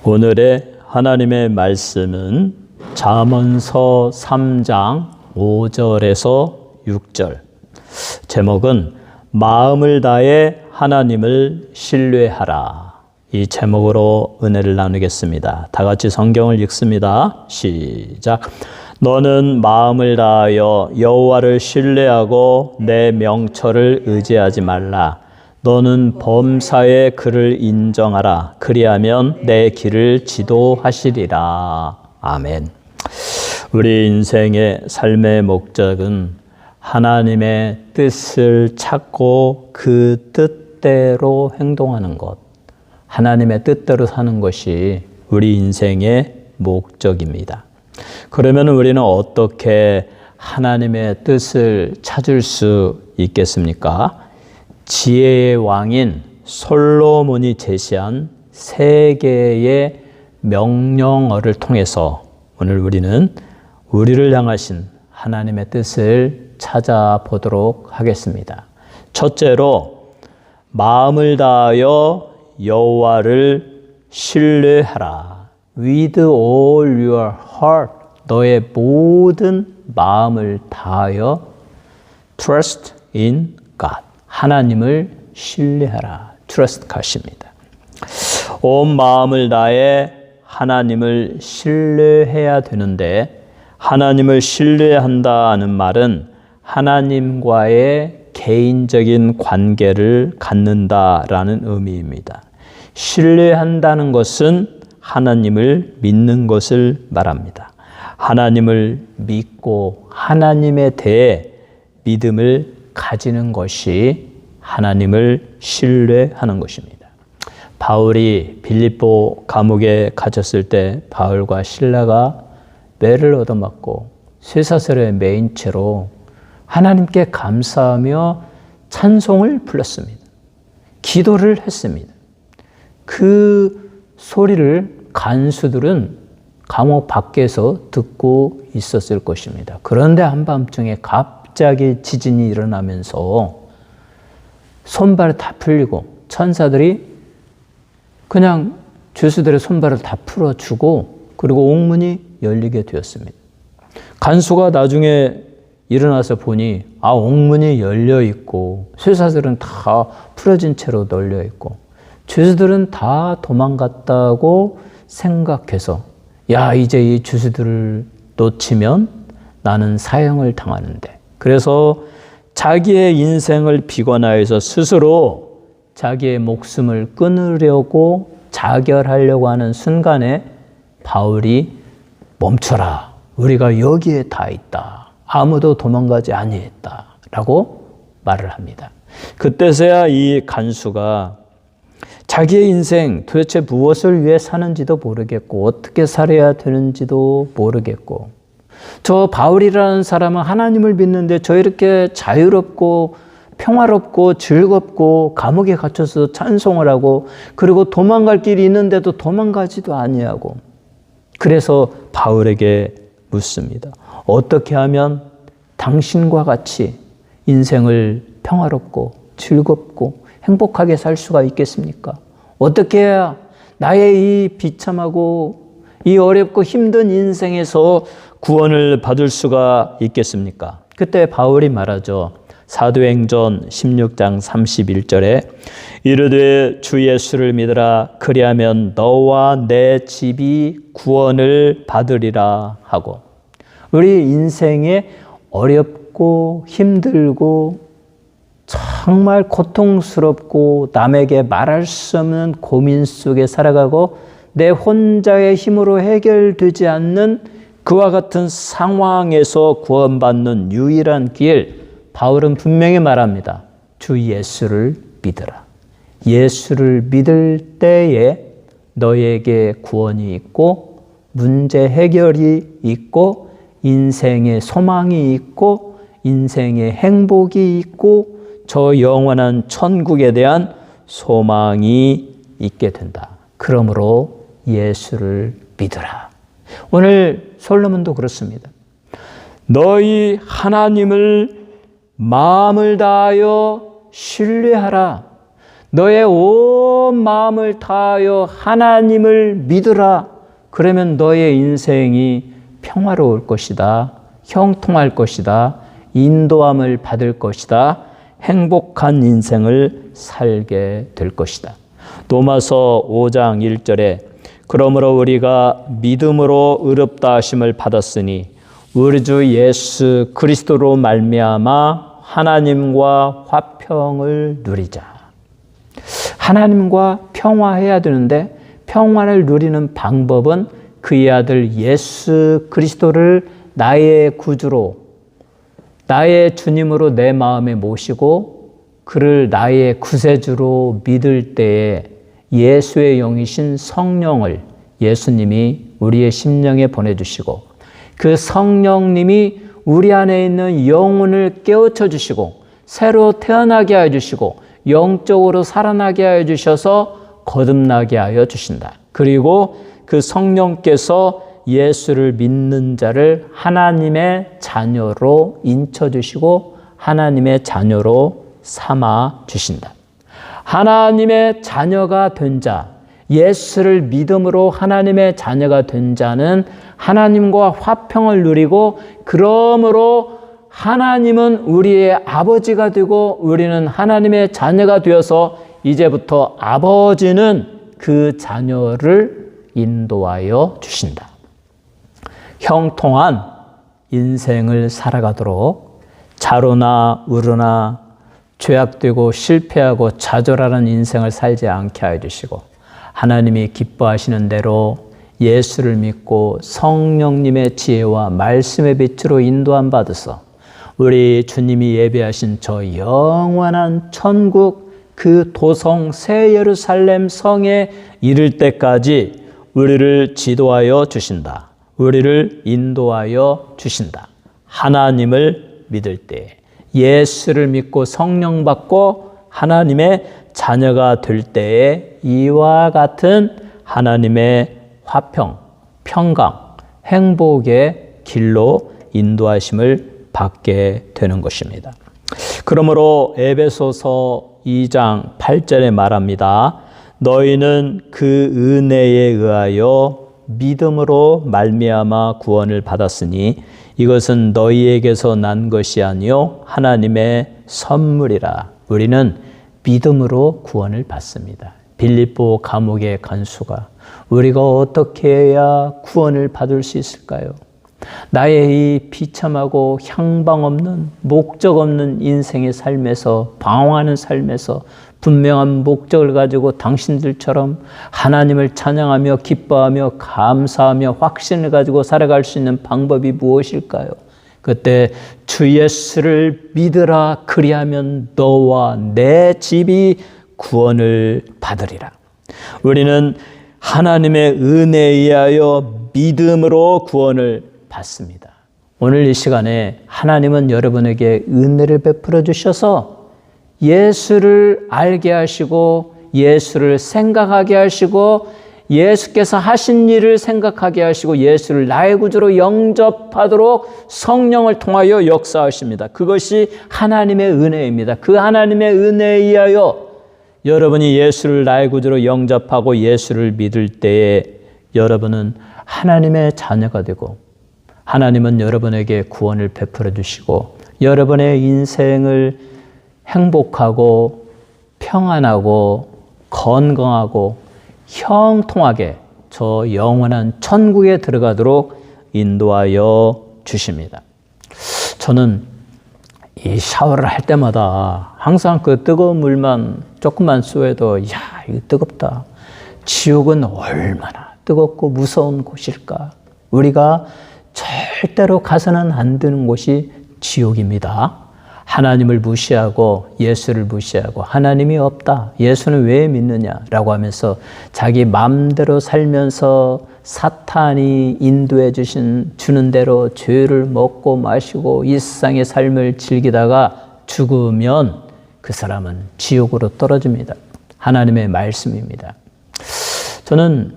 오늘의 하나님의 말씀은 잠언서 3장 5절에서 6절. 제목은 마음을 다해 하나님을 신뢰하라. 이 제목으로 은혜를 나누겠습니다. 다 같이 성경을 읽습니다. 시작. 너는 마음을 다하여 여호와를 신뢰하고 내 명철을 의지하지 말라. 너는 범사의 그를 인정하라. 그리하면 내 길을 지도하시리라. 아멘. 우리 인생의 삶의 목적은 하나님의 뜻을 찾고 그 뜻대로 행동하는 것, 하나님의 뜻대로 사는 것이 우리 인생의 목적입니다. 그러면 우리는 어떻게 하나님의 뜻을 찾을 수 있겠습니까? 지혜의 왕인 솔로몬이 제시한 세 개의 명령어를 통해서 오늘 우리는 우리를 향하신 하나님의 뜻을 찾아보도록 하겠습니다. 첫째로 마음을 다하여 여호와를 신뢰하라. With all your heart, 너의 모든 마음을 다하여 trust in God. 하나님을 신뢰하라. trust God입니다. 온 마음을 다해 하나님을 신뢰해야 되는데, 하나님을 신뢰한다는 말은 하나님과의 개인적인 관계를 갖는다라는 의미입니다. 신뢰한다는 것은 하나님을 믿는 것을 말합니다. 하나님을 믿고 하나님에 대해 믿음을 가지는 것이 하나님을 신뢰하는 것입니다. 바울이 빌립보 감옥에 갇혔을 때 바울과 실라가 매를 얻어맞고 쇠사슬에 매인 채로 하나님께 감사하며 찬송을 불렀습니다. 기도를 했습니다. 그 소리를 간수들은 감옥 밖에서 듣고 있었을 것입니다. 그런데 한밤중에 갑자기 지진이 일어나면서 손발이 다 풀리고 천사들이 그냥 죄수들의 손발을 다 풀어주고 그리고 옥문이 열리게 되었습니다. 간수가 나중에 일어나서 보니 옥문이 열려 있고 쇠사슬은 다 풀어진 채로 널려 있고 죄수들은 다 도망갔다고 생각해서 이제 이 죄수들을 놓치면 나는 사형을 당하는데, 그래서 자기의 인생을 비관하여서 스스로 자기의 목숨을 끊으려고 자결하려고 하는 순간에 바울이 멈춰라. 우리가 여기에 다 있다. 아무도 도망가지 아니했다. 라고 말을 합니다. 그때서야 이 간수가 자기의 인생 도대체 무엇을 위해 사는지도 모르겠고 어떻게 살아야 되는지도 모르겠고, 저 바울이라는 사람은 하나님을 믿는데 저 이렇게 자유롭고 평화롭고 즐겁고 감옥에 갇혀서 찬송을 하고 그리고 도망갈 길이 있는데도 도망가지도 아니하고, 그래서 바울에게 묻습니다. 어떻게 하면 당신과 같이 인생을 평화롭고 즐겁고 행복하게 살 수가 있겠습니까? 어떻게 해야 나의 이 비참하고 이 어렵고 힘든 인생에서 구원을 받을 수가 있겠습니까? 그때 바울이 말하죠. 사도행전 16장 31절에 이르되 주 예수를 믿으라. 그리하면 너와 내 집이 구원을 받으리라 하고, 우리 인생에 어렵고 힘들고 정말 고통스럽고 남에게 말할 수 없는 고민 속에 살아가고 내 혼자의 힘으로 해결되지 않는 그와 같은 상황에서 구원받는 유일한 길, 바울은 분명히 말합니다. 주 예수를 믿으라. 예수를 믿을 때에 너에게 구원이 있고 문제 해결이 있고 인생의 소망이 있고 인생의 행복이 있고 저 영원한 천국에 대한 소망이 있게 된다. 그러므로 예수를 믿으라. 오늘 솔로몬도 그렇습니다. 너희 하나님을 마음을 다하여 신뢰하라. 너의 온 마음을 다하여 하나님을 믿으라. 그러면 너의 인생이 평화로울 것이다. 형통할 것이다. 인도함을 받을 것이다. 행복한 인생을 살게 될 것이다. 로마서 5장 1절에 그러므로 우리가 믿음으로 의롭다 하심을 받았으니 우리 주 예수 그리스도로 말미암아 하나님과 화평을 누리자. 하나님과 평화해야 되는데 평화를 누리는 방법은 그의 아들 예수 그리스도를 나의 구주로, 나의 주님으로 내 마음에 모시고 그를 나의 구세주로 믿을 때에 예수의 영이신 성령을 예수님이 우리의 심령에 보내주시고 그 성령님이 우리 안에 있는 영혼을 깨우쳐 주시고 새로 태어나게 하여 주시고 영적으로 살아나게 하여 주셔서 거듭나게 하여 주신다. 그리고 그 성령께서 예수를 믿는 자를 하나님의 자녀로 인쳐주시고 하나님의 자녀로 삼아 주신다. 하나님의 자녀가 된 자, 예수를 믿음으로 하나님의 자녀가 된 자는 하나님과 화평을 누리고 그러므로 하나님은 우리의 아버지가 되고 우리는 하나님의 자녀가 되어서 이제부터 아버지는 그 자녀를 인도하여 주신다. 형통한 인생을 살아가도록 자로나 우로나 죄악되고 실패하고 좌절하는 인생을 살지 않게 하여 주시고 하나님이 기뻐하시는 대로 예수를 믿고 성령님의 지혜와 말씀의 빛으로 인도함 받으서 우리 주님이 예배하신 저 영원한 천국 그 도성 새 예루살렘 성에 이를 때까지 우리를 지도하여 주신다. 우리를 인도하여 주신다. 하나님을 믿을 때 예수를 믿고 성령 받고 하나님의 자녀가 될 때에 이와 같은 하나님의 화평, 평강, 행복의 길로 인도하심을 받게 되는 것입니다. 그러므로 에베소서 2장 8절에 말합니다. 너희는 그 은혜에 의하여 믿음으로 말미암아 구원을 받았으니 이것은 너희에게서 난 것이 아니요 하나님의 선물이라. 우리는 믿음으로 구원을 받습니다. 빌립보 감옥의 간수가 우리가 어떻게 해야 구원을 받을 수 있을까요? 나의 이 비참하고 향방 없는 목적 없는 인생의 삶에서 방황하는 삶에서 분명한 목적을 가지고 당신들처럼 하나님을 찬양하며 기뻐하며 감사하며 확신을 가지고 살아갈 수 있는 방법이 무엇일까요? 그때 주 예수를 믿으라 그리하면 너와 내 집이 구원을 받으리라. 우리는 하나님의 은혜에 의하여 믿음으로 구원을 받습니다. 오늘 이 시간에 하나님은 여러분에게 은혜를 베풀어 주셔서 예수를 알게 하시고 예수를 생각하게 하시고 예수께서 하신 일을 생각하게 하시고 예수를 나의 구주로 영접하도록 성령을 통하여 역사하십니다. 그것이 하나님의 은혜입니다. 그 하나님의 은혜에 의하여 여러분이 예수를 나의 구주로 영접하고 예수를 믿을 때에 여러분은 하나님의 자녀가 되고 하나님은 여러분에게 구원을 베풀어 주시고 여러분의 인생을 행복하고 평안하고 건강하고 형통하게 저 영원한 천국에 들어가도록 인도하여 주십니다. 저는 이 샤워를 할 때마다 항상 그 뜨거운 물만 조금만 쏘해도 야, 이거 뜨겁다. 지옥은 얼마나 뜨겁고 무서운 곳일까? 우리가 절대로 가서는 안 되는 곳이 지옥입니다. 하나님을 무시하고 예수를 무시하고 하나님이 없다. 예수는 왜 믿느냐라고 하면서 자기 마음대로 살면서 사탄이 인도해 주는 대로 죄를 먹고 마시고 이 세상의 삶을 즐기다가 죽으면 그 사람은 지옥으로 떨어집니다. 하나님의 말씀입니다. 저는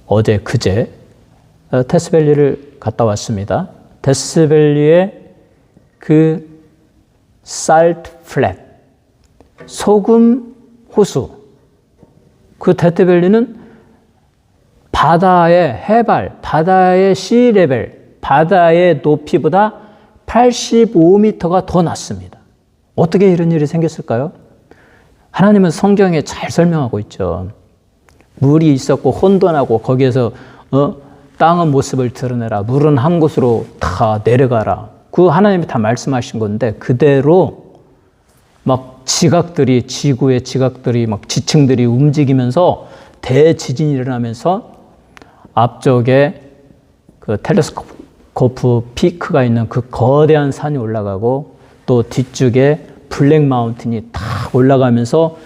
어제 그제 데스밸리를 갔다 왔습니다. 데스밸리에 그 살트 플랫, 소금 호수. 그 데스밸리는 바다의 해발, 바다의 시레벨, 바다의 높이보다 85m가 더 낮습니다. 어떻게 이런 일이 생겼을까요? 하나님은 성경에 잘 설명하고 있죠. 물이 있었고 혼돈하고 거기에서 땅의 모습을 드러내라. 물은 한 곳으로 다 내려가라. 그 하나님이 다 말씀하신 건데 그대로 막 지각들이 지구의 지각들이 막 지층들이 움직이면서 대지진이 일어나면서 앞쪽에 그 텔레스코프 피크가 있는 그 거대한 산이 올라가고 또 뒤쪽에 블랙 마운틴이 탁 올라가면서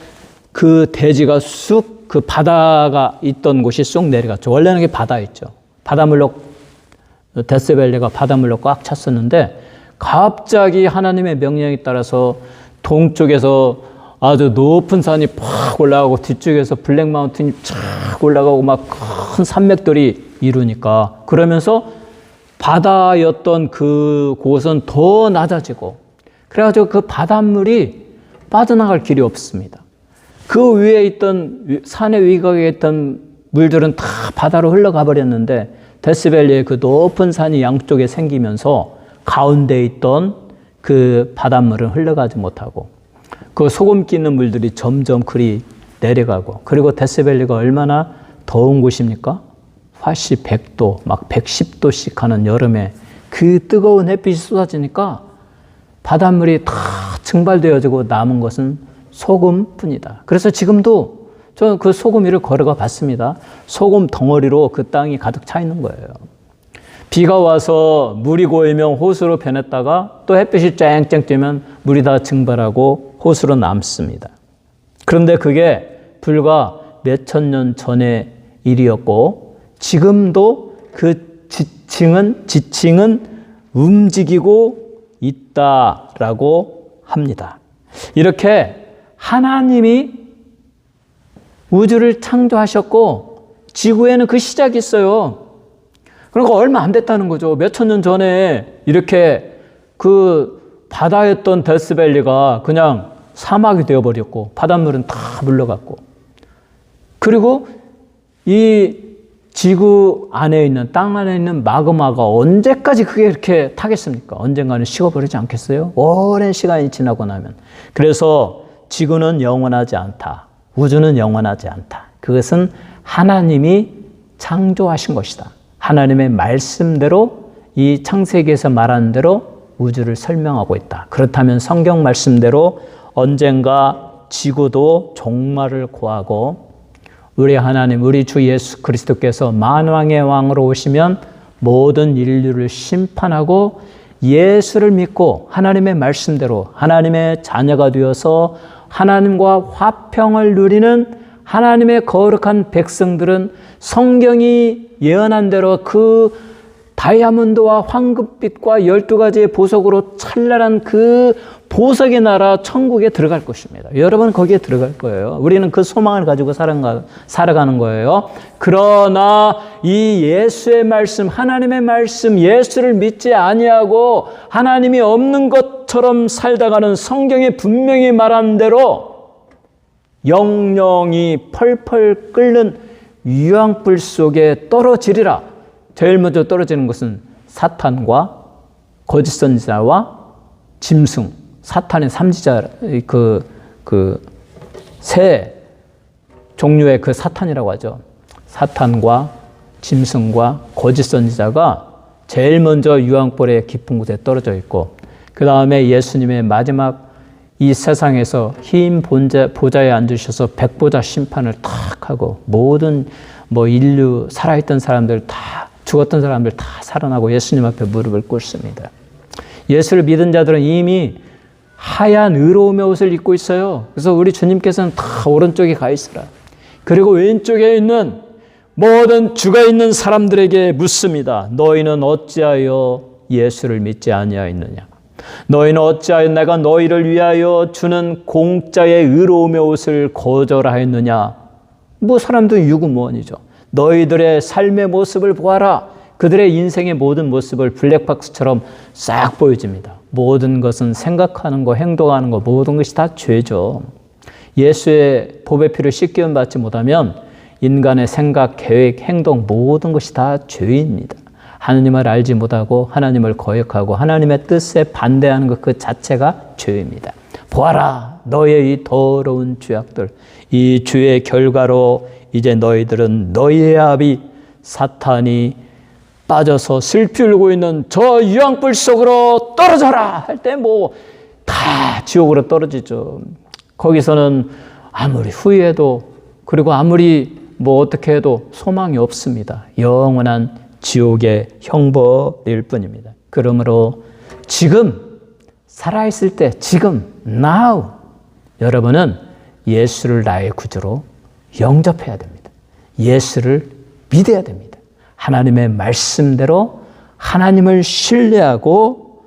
그 대지가 쑥 그 바다가 있던 곳이 쑥 내려갔죠. 원래는 그게 바다였죠. 바닷물로 데스밸리가 바닷물로 꽉 찼었는데 갑자기 하나님의 명령에 따라서 동쪽에서 아주 높은 산이 팍 올라가고 뒤쪽에서 블랙 마운틴이 쫙 올라가고 막 큰 산맥들이 이루니까 그러면서 바다였던 그 곳은 더 낮아지고 그래가지고 그 바닷물이 빠져나갈 길이 없습니다. 그 위에 있던 산의 위각에 있던 물들은 다 바다로 흘러가 버렸는데 데스밸리의 그 높은 산이 양쪽에 생기면서 가운데 있던 그 바닷물은 흘러가지 못하고 그 소금 끼는 물들이 점점 그리 내려가고 그리고 데스밸리가 얼마나 더운 곳입니까? 화씨 100도, 막 110도씩 하는 여름에 그 뜨거운 햇빛이 쏟아지니까 바닷물이 다 증발되어지고 남은 것은 소금뿐이다. 그래서 지금도 저는 그 소금 위를 걸어가 봤습니다. 소금 덩어리로 그 땅이 가득 차 있는 거예요. 비가 와서 물이 고이면 호수로 변했다가 또 햇빛이 쨍쨍 뜨면 물이 다 증발하고 호수로 남습니다. 그런데 그게 불과 몇천 년 전의 일이었고 지금도 그 지층은 움직이고 있다라고 합니다. 이렇게 하나님이 우주를 창조하셨고 지구에는 그 시작이 있어요. 그러니까 얼마 안 됐다는 거죠. 몇천 년 전에 이렇게 그 바다였던 데스밸리가 그냥 사막이 되어버렸고 바닷물은 다 물러갔고 그리고 이 지구 안에 있는 땅 안에 있는 마그마가 언제까지 그게 이렇게 타겠습니까? 언젠가는 식어버리지 않겠어요? 오랜 시간이 지나고 나면. 그래서 지구는 영원하지 않다. 우주는 영원하지 않다. 그것은 하나님이 창조하신 것이다. 하나님의 말씀대로 이 창세기에서 말하는 대로 우주를 설명하고 있다. 그렇다면 성경 말씀대로 언젠가 지구도 종말을 고하고 우리 하나님, 우리 주 예수 그리스도께서 만왕의 왕으로 오시면 모든 인류를 심판하고 예수를 믿고 하나님의 말씀대로 하나님의 자녀가 되어서 하나님과 화평을 누리는 하나님의 거룩한 백성들은 성경이 예언한 대로 그 다이아몬드와 황금빛과 12가지의 보석으로 찬란한 그 보석의 나라 천국에 들어갈 것입니다. 여러분 거기에 들어갈 거예요. 우리는 그 소망을 가지고 살아가는 거예요. 그러나 이 예수의 말씀, 하나님의 말씀, 예수를 믿지 아니하고 하나님이 없는 것처럼 살다가는 성경이 분명히 말한 대로 영영이 펄펄 끓는 유황불 속에 떨어지리라. 제일 먼저 떨어지는 것은 사탄과 거짓 선지자와 짐승, 사탄의 삼지자 세 종류의 그 사탄이라고 하죠. 사탄과 짐승과 거짓 선지자가 제일 먼저 유황불의 깊은 곳에 떨어져 있고 그 다음에 예수님의 마지막 이 세상에서 흰 보좌에 앉으셔서 백보자 심판을 탁 하고 모든 인류 살아있던 사람들 다 죽었던 사람들 다 살아나고 예수님 앞에 무릎을 꿇습니다. 예수를 믿은 자들은 이미 하얀 의로움의 옷을 입고 있어요. 그래서 우리 주님께서는 다 오른쪽에 가 있으라. 그리고 왼쪽에 있는 모든 주가 있는 사람들에게 묻습니다. 너희는 어찌하여 예수를 믿지 아니하였느냐? 너희는 어찌하여 내가 너희를 위하여 주는 공짜의 의로움의 옷을 거절하였느냐? 사람도 유구무원이죠. 너희들의 삶의 모습을 보아라. 그들의 인생의 모든 모습을 블랙박스처럼 싹 보여줍니다. 모든 것은 생각하는 거, 행동하는 거, 모든 것이 다 죄죠. 예수의 보배 피를 씻기움 받지 못하면 인간의 생각, 계획, 행동 모든 것이 다 죄입니다. 하나님을 알지 못하고 하나님을 거역하고 하나님의 뜻에 반대하는 것 그 자체가 죄입니다. 보아라, 너의 이 더러운 죄악들, 이 죄의 결과로 이제 너희들은 너희의 아비 사탄이 빠져서 슬피 울고 있는 저 유황불 속으로 떨어져라 할 때 뭐 다 지옥으로 떨어지죠. 거기서는 아무리 후회해도 그리고 아무리 뭐 어떻게 해도 소망이 없습니다. 영원한 지옥의 형벌일 뿐입니다. 그러므로 지금 살아있을 때 지금 now 여러분은 예수를 나의 구주로 영접해야 됩니다. 예수를 믿어야 됩니다. 하나님의 말씀대로 하나님을 신뢰하고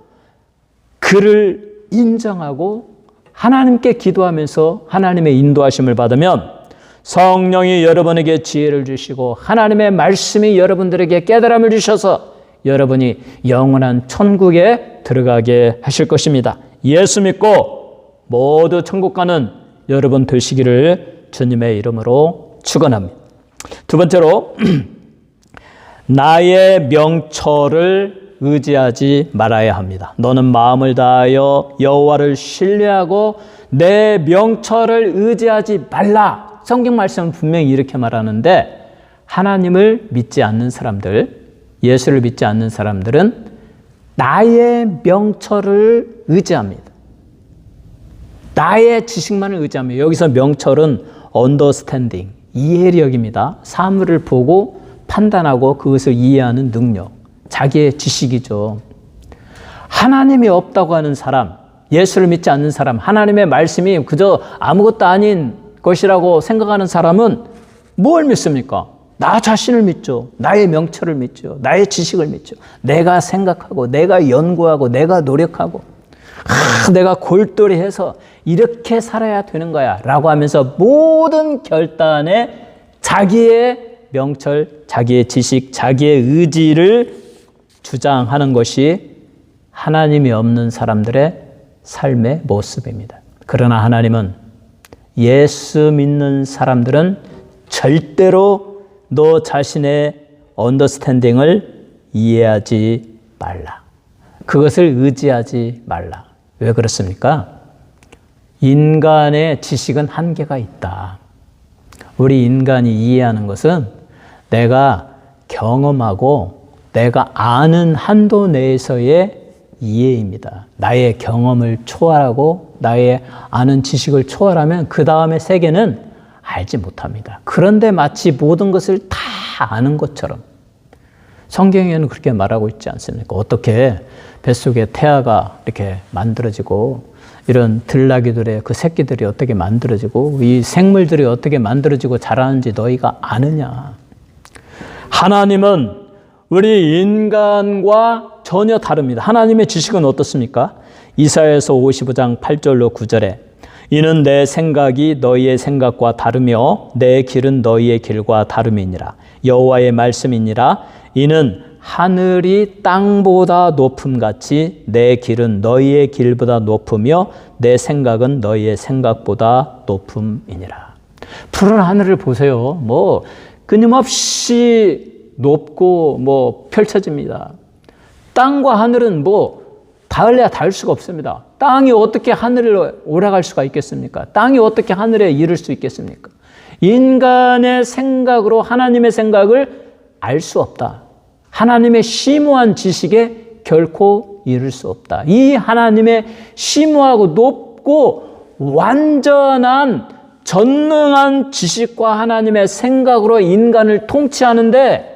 그를 인정하고 하나님께 기도하면서 하나님의 인도하심을 받으면 성령이 여러분에게 지혜를 주시고 하나님의 말씀이 여러분들에게 깨달음을 주셔서 여러분이 영원한 천국에 들어가게 하실 것입니다. 예수 믿고 모두 천국 가는 여러분 되시기를 주님의 이름으로 축원합니다. 두 번째로 나의 명철을 의지하지 말아야 합니다. 너는 마음을 다하여 여호와를 신뢰하고 내 명철을 의지하지 말라. 성경 말씀은 분명히 이렇게 말하는데 하나님을 믿지 않는 사람들, 예수를 믿지 않는 사람들은 나의 명철을 의지합니다. 나의 지식만을 의지합니다. 여기서 명철은 understanding, 이해력입니다. 사물을 보고 판단하고 그것을 이해하는 능력, 자기의 지식이죠. 하나님이 없다고 하는 사람, 예수를 믿지 않는 사람, 하나님의 말씀이 그저 아무것도 아닌 것이라고 생각하는 사람은 뭘 믿습니까? 나 자신을 믿죠. 나의 명철을 믿죠. 나의 지식을 믿죠. 내가 생각하고 내가 연구하고 내가 노력하고 내가 골똘히 해서 이렇게 살아야 되는 거야 라고 하면서 모든 결단에 자기의 명철, 자기의 지식, 자기의 의지를 주장하는 것이 하나님이 없는 사람들의 삶의 모습입니다. 그러나 하나님은 예수 믿는 사람들은 절대로 너 자신의 언더스탠딩을 이해하지 말라. 그것을 의지하지 말라. 왜 그렇습니까? 인간의 지식은 한계가 있다. 우리 인간이 이해하는 것은 내가 경험하고 내가 아는 한도 내에서의 이해입니다. 나의 경험을 초월하고 나의 아는 지식을 초월하면 그 다음의 세계는 알지 못합니다. 그런데 마치 모든 것을 다 아는 것처럼 성경에는 그렇게 말하고 있지 않습니까? 어떻게 뱃속에 태아가 이렇게 만들어지고 이런 들나귀들의 그 새끼들이 어떻게 만들어지고 이 생물들이 어떻게 만들어지고 자라는지 너희가 아느냐? 하나님은 우리 인간과 전혀 다릅니다. 하나님의 지식은 어떻습니까? 이사야서 55장 8절로 9절에 이는 내 생각이 너희의 생각과 다르며 내 길은 너희의 길과 다름이니라. 여호와의 말씀이니라. 이는 하늘이 땅보다 높음같이 내 길은 너희의 길보다 높으며 내 생각은 너희의 생각보다 높음이니라. 푸른 하늘을 보세요. 뭐 끊임없이 높고 뭐 펼쳐집니다. 땅과 하늘은 뭐 닿을래야 닿을 수가 없습니다. 땅이 어떻게 하늘을 올라갈 수가 있겠습니까? 땅이 어떻게 하늘에 이를 수 있겠습니까? 인간의 생각으로 하나님의 생각을 알 수 없다. 하나님의 심오한 지식에 결코 이를 수 없다. 이 하나님의 심오하고 높고 완전한 전능한 지식과 하나님의 생각으로 인간을 통치하는데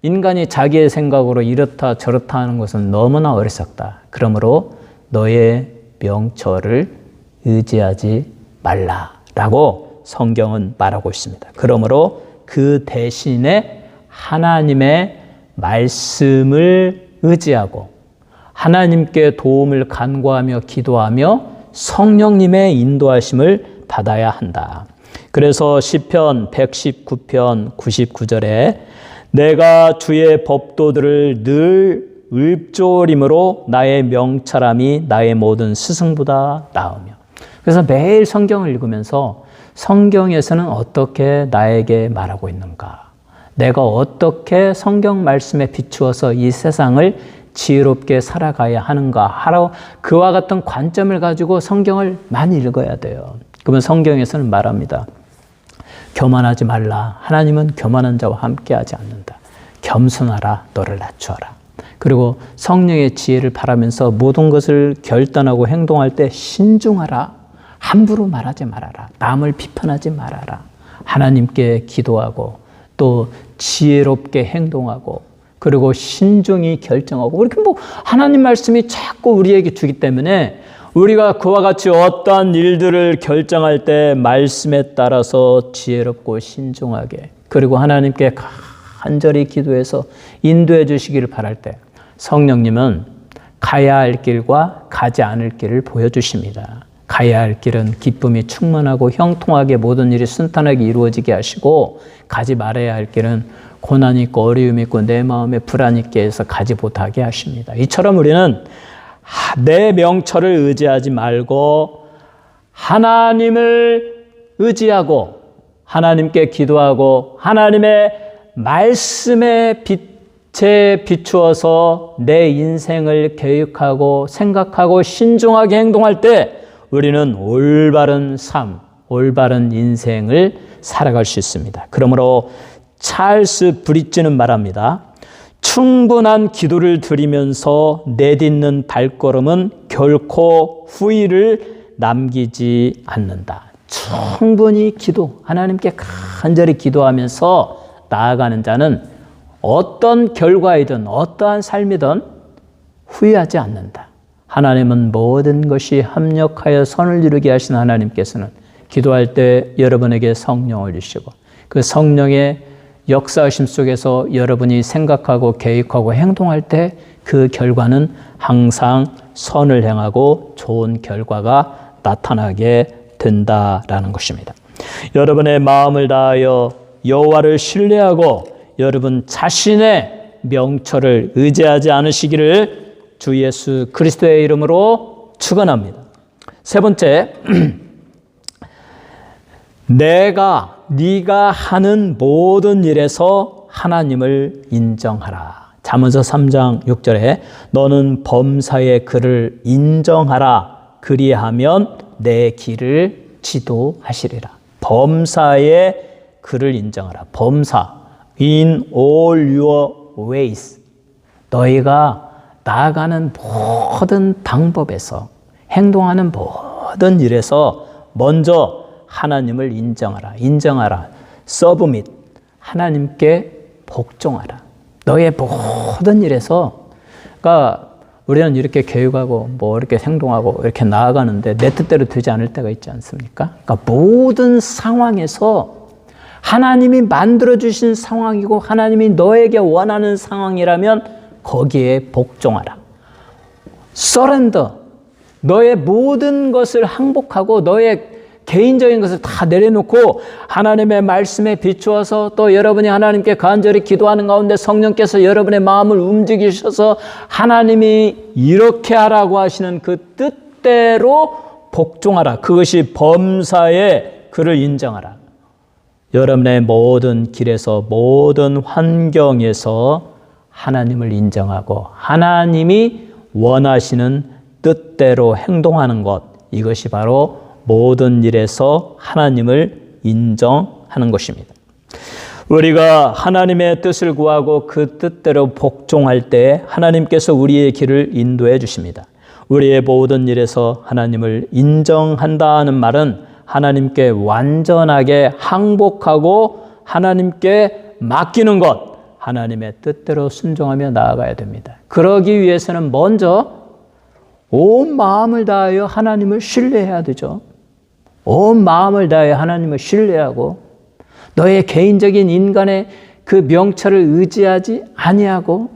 인간이 자기의 생각으로 이렇다 저렇다 하는 것은 너무나 어리석다. 그러므로 너의 명철을 의지하지 말라라고 성경은 말하고 있습니다. 그러므로 그 대신에 하나님의 말씀을 의지하고 하나님께 도움을 간구하며 기도하며 성령님의 인도하심을 받아야 한다. 그래서 시편 119편 99절에 내가 주의 법도들을 늘 읊조림으로 나의 명철함이 나의 모든 스승보다 나으며. 그래서 매일 성경을 읽으면서 성경에서는 어떻게 나에게 말하고 있는가? 내가 어떻게 성경 말씀에 비추어서 이 세상을 지혜롭게 살아가야 하는가 하러 그와 같은 관점을 가지고 성경을 많이 읽어야 돼요. 그러면 성경에서는 말합니다. 교만하지 말라. 하나님은 교만한 자와 함께하지 않는다. 겸손하라. 너를 낮추어라. 그리고 성령의 지혜를 바라면서 모든 것을 결단하고 행동할 때 신중하라. 함부로 말하지 말아라. 남을 비판하지 말아라. 하나님께 기도하고 또 지혜롭게 행동하고 그리고 신중히 결정하고 이렇게 뭐 하나님 말씀이 자꾸 우리에게 주기 때문에 우리가 그와 같이 어떠한 일들을 결정할 때 말씀에 따라서 지혜롭고 신중하게 그리고 하나님께 간절히 기도해서 인도해 주시기를 바랄 때 성령님은 가야 할 길과 가지 않을 길을 보여주십니다. 가야 할 길은 기쁨이 충만하고 형통하게 모든 일이 순탄하게 이루어지게 하시고 가지 말아야 할 길은 고난이 있고 어려움이 있고 내 마음에 불안이 있게 해서 가지 못하게 하십니다. 이처럼 우리는 내 명철을 의지하지 말고 하나님을 의지하고 하나님께 기도하고 하나님의 말씀에 빛에 비추어서 내 인생을 계획하고 생각하고 신중하게 행동할 때 우리는 올바른 삶, 올바른 인생을 살아갈 수 있습니다. 그러므로 찰스 브릿지는 말합니다. 충분한 기도를 드리면서 내딛는 발걸음은 결코 후회를 남기지 않는다. 충분히 기도, 하나님께 간절히 기도하면서 나아가는 자는 어떤 결과이든 어떠한 삶이든 후회하지 않는다. 하나님은 모든 것이 합력하여 선을 이루게 하신 하나님께서는 기도할 때 여러분에게 성령을 주시고 그 성령의 역사하심 속에서 여러분이 생각하고 계획하고 행동할 때 그 결과는 항상 선을 행하고 좋은 결과가 나타나게 된다라는 것입니다. 여러분의 마음을 다하여 여호와를 신뢰하고 여러분 자신의 명철을 의지하지 않으시기를 주 예수 그리스도의 이름으로 축원합니다. 세 번째, 네가 하는 모든 일에서 하나님을 인정하라. 잠언서 3장 6절에 너는 범사의 그를 인정하라. 그리하면 내 길을 지도하시리라. 범사의 그를 인정하라. 범사, in all your ways. 너희가 나아가는 모든 방법에서 행동하는 모든 일에서 먼저 하나님을 인정하라. submit. 하나님께 복종하라. 너의 모든 일에서, 그러니까 우리는 이렇게 계획하고 뭐 이렇게 행동하고 이렇게 나아가는데 내 뜻대로 되지 않을 때가 있지 않습니까? 그러니까 모든 상황에서 하나님이 만들어주신 상황이고 하나님이 너에게 원하는 상황이라면 거기에 복종하라. surrender. 너의 모든 것을 항복하고 너의 개인적인 것을 다 내려놓고 하나님의 말씀에 비추어서 또 여러분이 하나님께 간절히 기도하는 가운데 성령께서 여러분의 마음을 움직이셔서 하나님이 이렇게 하라고 하시는 그 뜻대로 복종하라. 그것이 범사에 그를 인정하라. 여러분의 모든 길에서 모든 환경에서 하나님을 인정하고 하나님이 원하시는 뜻대로 행동하는 것, 이것이 바로 모든 일에서 하나님을 인정하는 것입니다. 우리가 하나님의 뜻을 구하고 그 뜻대로 복종할 때 하나님께서 우리의 길을 인도해 주십니다. 우리의 모든 일에서 하나님을 인정한다는 말은 하나님께 완전하게 항복하고 하나님께 맡기는 것, 하나님의 뜻대로 순종하며 나아가야 됩니다. 그러기 위해서는 먼저 온 마음을 다하여 하나님을 신뢰해야 되죠. 온 마음을 다하여 하나님을 신뢰하고 너의 개인적인 인간의 그 명철을 의지하지 아니하고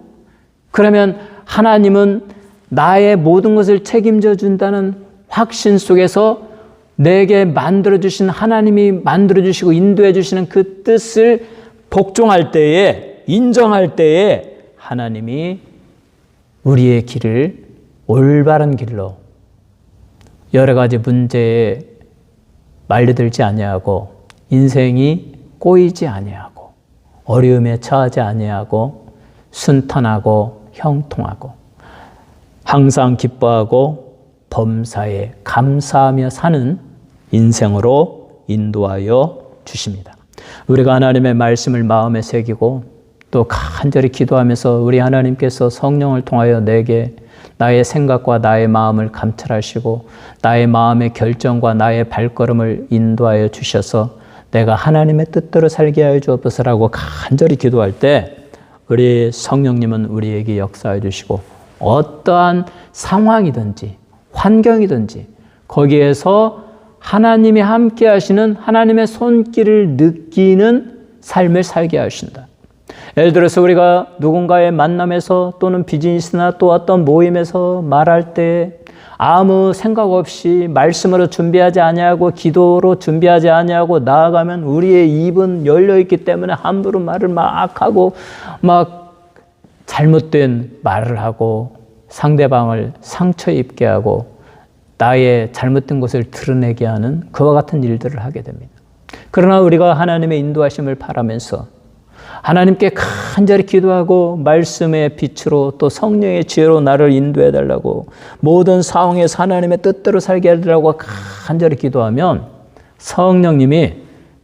그러면 하나님은 나의 모든 것을 책임져 준다는 확신 속에서 내게 만들어주신 하나님이 만들어주시고 인도해 주시는 그 뜻을 복종할 때에 인정할 때에 하나님이 우리의 길을 올바른 길로 여러 가지 문제에 말려들지 아니하고 인생이 꼬이지 아니하고 어려움에 처하지 아니하고 순탄하고 형통하고 항상 기뻐하고 범사에 감사하며 사는 인생으로 인도하여 주십니다. 우리가 하나님의 말씀을 마음에 새기고 또 간절히 기도하면서 우리 하나님께서 성령을 통하여 내게 나의 생각과 나의 마음을 감찰하시고 나의 마음의 결정과 나의 발걸음을 인도하여 주셔서 내가 하나님의 뜻대로 살게 하여 주옵소서라고 간절히 기도할 때 우리 성령님은 우리에게 역사해 주시고 어떠한 상황이든지 환경이든지 거기에서 하나님이 함께 하시는 하나님의 손길을 느끼는 삶을 살게 하신다. 예를 들어서 우리가 누군가의 만남에서 또는 비즈니스나 또 어떤 모임에서 말할 때 아무 생각 없이 말씀으로 준비하지 아니하고 기도로 준비하지 아니하고 나아가면 우리의 입은 열려있기 때문에 함부로 말을 막 하고 막 잘못된 말을 하고 상대방을 상처 입게 하고 나의 잘못된 것을 드러내게 하는 그와 같은 일들을 하게 됩니다. 그러나 우리가 하나님의 인도하심을 바라면서 하나님께 간절히 기도하고 말씀의 빛으로 또 성령의 지혜로 나를 인도해 달라고 모든 상황에서 하나님의 뜻대로 살게 해달라고 간절히 기도하면 성령님이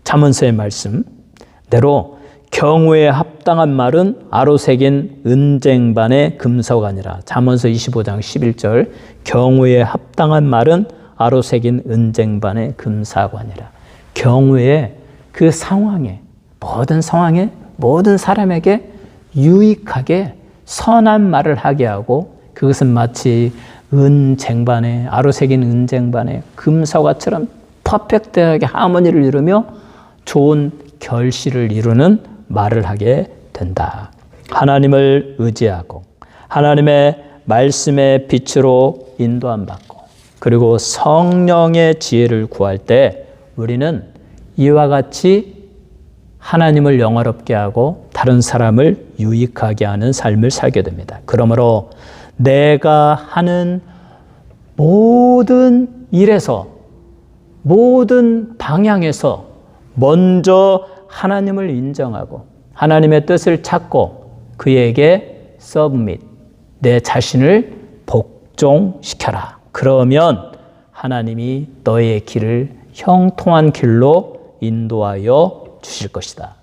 잠언서의 말씀대로 경우에 합당한 말은 아로 새긴 은쟁반의 금서가 아니라 잠언서 25장 11절 경우에 합당한 말은 아로 새긴 은쟁반의 금사가 아니라 경우에 그 상황에 모든 상황에 모든 사람에게 유익하게 선한 말을 하게 하고 그것은 마치 은쟁반에 아로 새긴 은쟁반에 금사과처럼 퍼펙트하게 하모니를 이루며 좋은 결실을 이루는 말을 하게 된다. 하나님을 의지하고 하나님의 말씀의 빛으로 인도함 받고 그리고 성령의 지혜를 구할 때 우리는 이와 같이 하나님을 영화롭게 하고 다른 사람을 유익하게 하는 삶을 살게 됩니다. 그러므로 내가 하는 모든 일에서 모든 방향에서 먼저 하나님을 인정하고 하나님의 뜻을 찾고 그에게 서브밋, 내 자신을 복종시켜라. 그러면 하나님이 너의 길을 형통한 길로 인도하여 주실 것이다.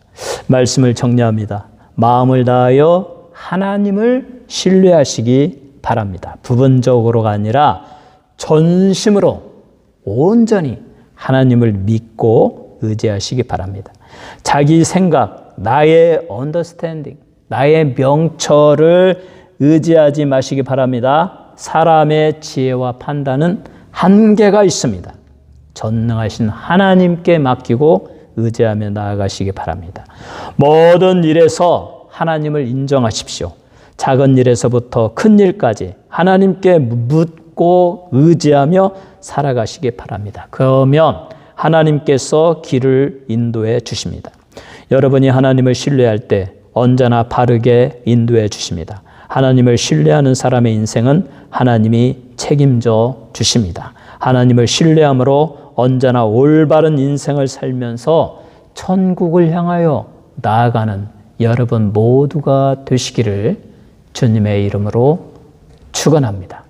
말씀을 정리합니다. 마음을 다하여 하나님을 신뢰하시기 바랍니다. 부분적으로가 아니라 전심으로 온전히 하나님을 믿고 의지하시기 바랍니다. 자기 생각, 나의 언더스탠딩, 나의 명철을 의지하지 마시기 바랍니다. 사람의 지혜와 판단은 한계가 있습니다. 전능하신 하나님께 맡기고 의지하며 나아가시기 바랍니다. 모든 일에서 하나님을 인정하십시오. 작은 일에서부터 큰 일까지 하나님께 묻고 의지하며 살아가시기 바랍니다. 그러면 하나님께서 길을 인도해 주십니다. 여러분이 하나님을 신뢰할 때 언제나 바르게 인도해 주십니다. 하나님을 신뢰하는 사람의 인생은 하나님이 책임져 주십니다. 하나님을 신뢰함으로 언제나 올바른 인생을 살면서 천국을 향하여 나아가는 여러분 모두가 되시기를 주님의 이름으로 축원합니다.